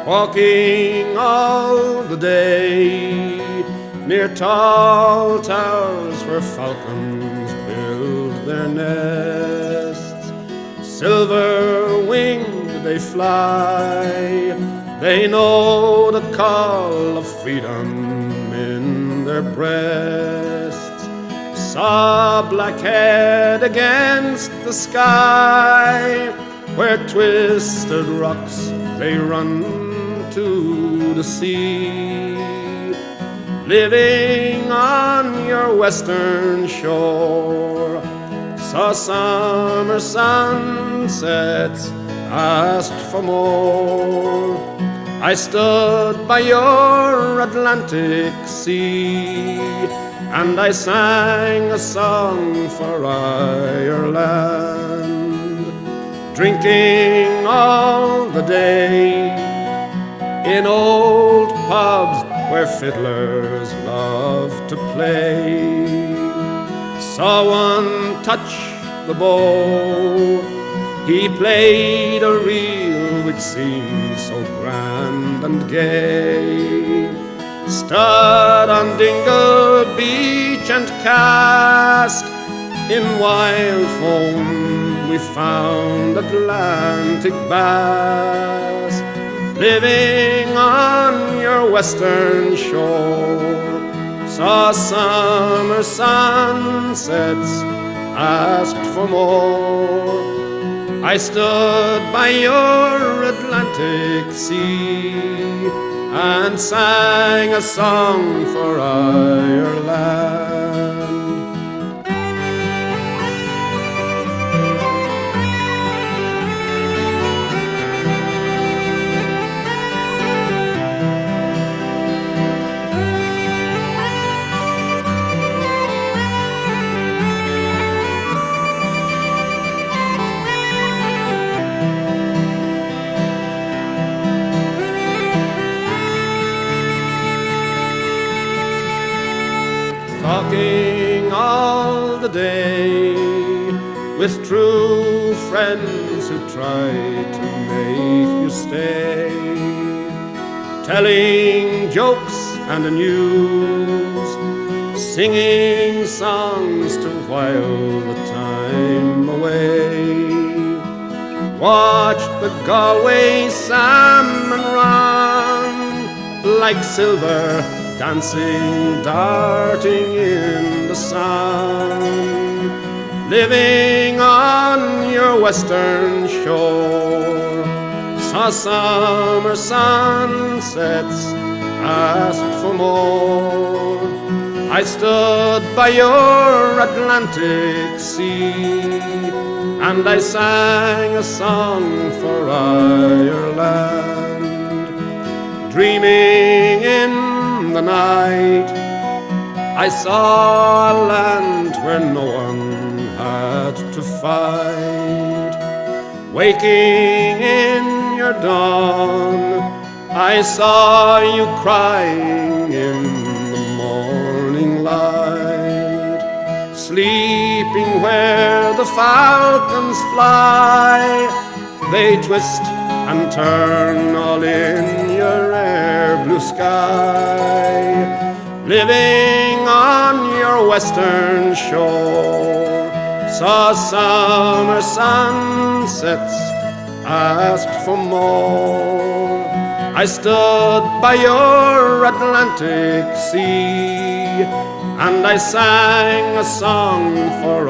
walking all the day near tall towers where falcons build their nests. Silver-winged they fly, they know the call of freedom in their breasts. Saw blackhead against the sky, where twisted rocks they run to the sea. Living on your western shore, saw summer sunsets, asked for more. I stood by your Atlantic Sea, and I sang a song for Ireland, drinking all the day in old pubs where fiddlers love to play. Saw one touch the bow, he played a reel which seemed so grand and gay. Stood on Dingle Beach and cast in wild foam we found Atlantic bass. Living on your western shore, saw summer sunsets, asked for more. I stood by your Atlantic Sea and sang a song for Ireland. Talking all the day with true friends who try to make you stay, telling jokes and the news, singing songs to while the time away. Watched the Galway salmon run like silver dancing, darting in the sun. Living on your western shore, saw summer sunsets, asked for more. I stood by your Atlantic Sea and I sang a song for Ireland. Dreaming in the night, I saw a land where no one had to fight. Waking in your dawn, I saw you crying in the morning light. Sleeping where the falcons fly, they twist and turn all in your air blue sky. Living on your western shore, saw summer sunsets, asked for more. I stood by your Atlantic Sea and I sang a song for